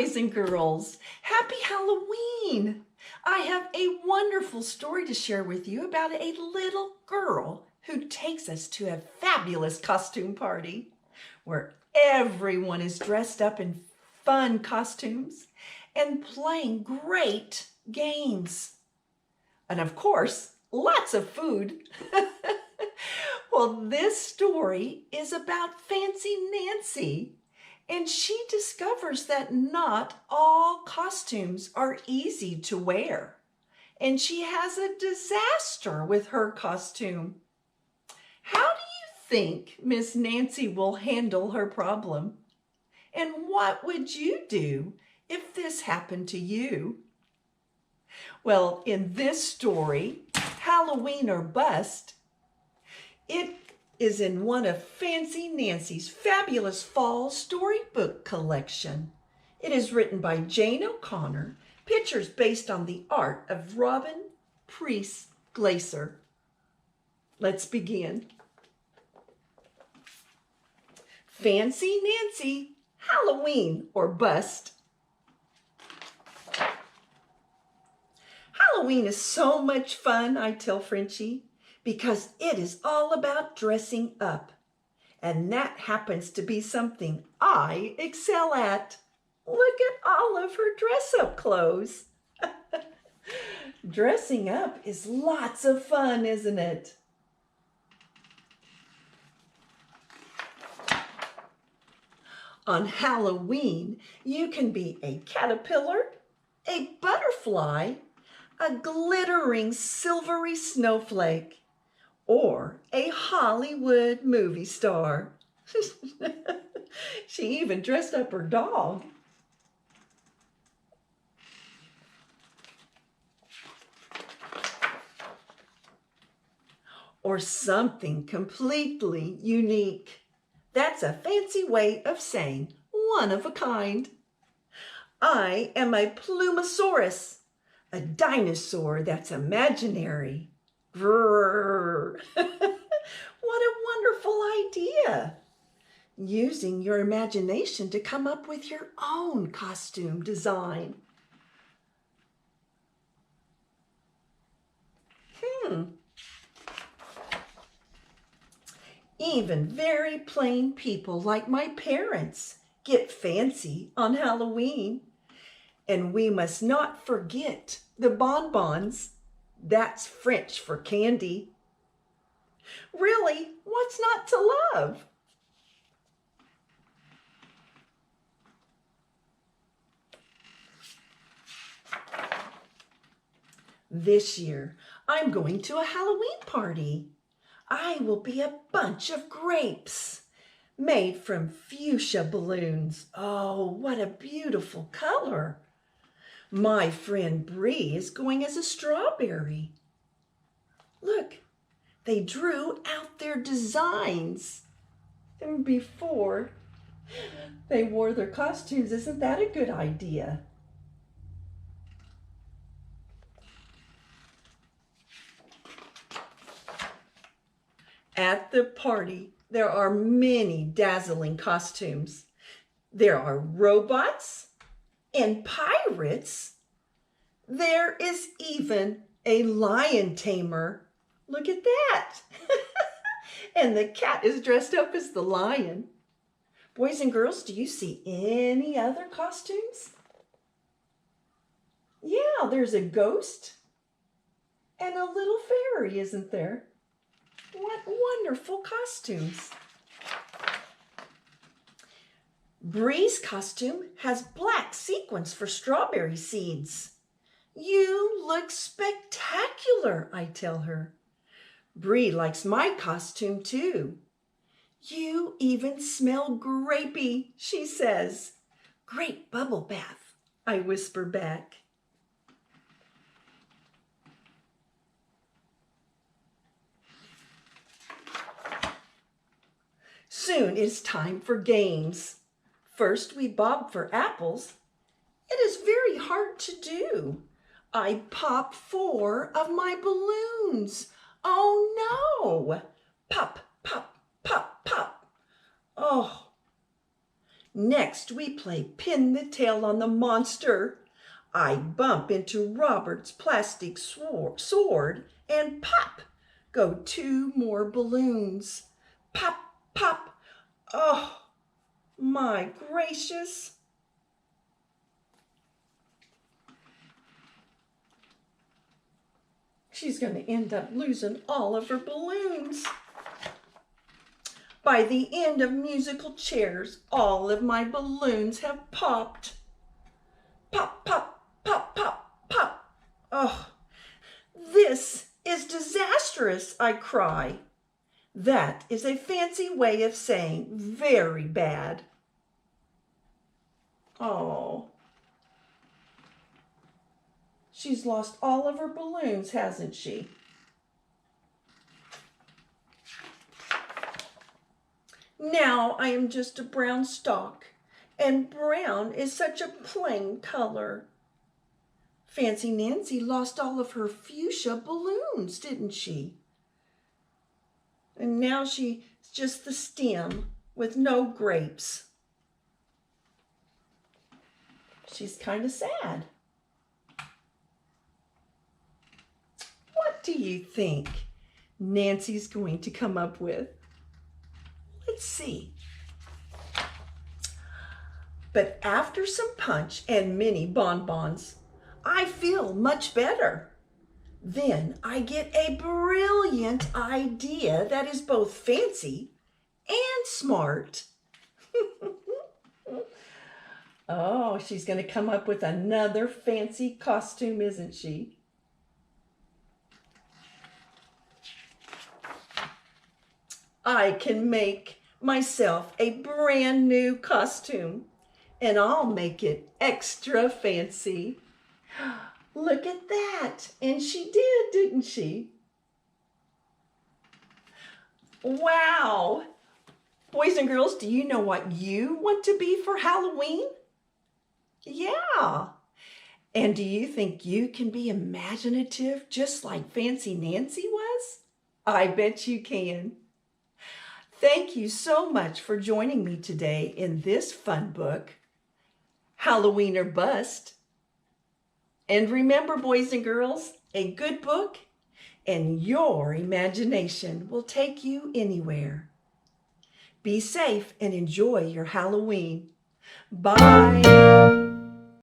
boys and girls. Happy Halloween! I have a wonderful story to share with you about a little girl who takes us to a fabulous costume party where everyone is dressed up in fun costumes and playing great games. And of course, lots of food. Well, this story is about Fancy Nancy. And she discovers that not all costumes are easy to wear. And she has a disaster with her costume. How do you think Miss Nancy will handle her problem? And what would you do if this happened to you? Well, in this story, Halloween or Bust, it is in one of Fancy Nancy's fabulous Fall Storybook Collection. It is written by Jane O'Connor, pictures based on the art of Robin Priest Glaser. Let's begin. Fancy Nancy, Halloween or Bust. Halloween is so much fun, I tell Frenchie, because it is all about dressing up. And that happens to be something I excel at. Look at all of her dress-up clothes. Dressing up is lots of fun, isn't it? On Halloween, you can be a caterpillar, a butterfly, a glittering silvery snowflake, or a Hollywood movie star. She even dressed up her dog. Or something completely unique. That's a fancy way of saying one of a kind. I am a plumosaurus, a dinosaur that's imaginary. Grrr. What a wonderful idea. Using your imagination to come up with your own costume design. Even very plain people like my parents get fancy on Halloween. And we must not forget the bonbons. That's French for candy. Really, what's not to love? This year, I'm going to a Halloween party. I will be a bunch of grapes made from fuchsia balloons. Oh, what a beautiful color. My friend Bree is going as a strawberry. Look, they drew out their designs and before they wore their costumes. Isn't that a good idea? At the party, there are many dazzling costumes. There are robots and pirates. There is even a lion tamer. Look at that. And the cat is dressed up as the lion. Boys and girls, do you see any other costumes? Yeah, there's a ghost and a little fairy, isn't there? What wonderful costumes. Bree's costume has black sequins for strawberry seeds. You look spectacular, I tell her. Bree likes my costume too. You even smell grapey, she says. Great bubble bath, I whisper back. Soon it's time for games. First we bob for apples. It is very hard to do. I pop 4 of my balloons. Oh no! Pop, pop, pop, pop. Oh, Next, we play pin the tail on the monster. I bump into Robert's plastic sword and pop go 2 more balloons. Pop, pop. Oh, my gracious. She's going to end up losing all of her balloons. By the end of musical chairs, all of my balloons have popped. Pop, pop, pop, pop, pop. Oh, this is disastrous, I cry. That is a fancy way of saying very bad. Oh, she's lost all of her balloons, hasn't she? Now I am just a brown stalk, and brown is such a plain color. Fancy Nancy lost all of her fuchsia balloons, didn't she? And now she's just the stem with no grapes. She's kind of sad. What do you think Nancy's going to come up with? Let's see. But after some punch and many bonbons, I feel much better. Then I get a brilliant idea that is both fancy and smart. Oh, she's going to come up with another fancy costume, isn't she? I can make myself a brand new costume, and I'll make it extra fancy. Look at that. And she did, didn't she? Wow. Boys and girls, do you know what you want to be for Halloween? Yeah. And do you think you can be imaginative just like Fancy Nancy was? I bet you can. Thank you so much for joining me today in this fun book, Halloween or Bust. And remember, boys and girls, a good book and your imagination will take you anywhere. Be safe and enjoy your Halloween. Bye.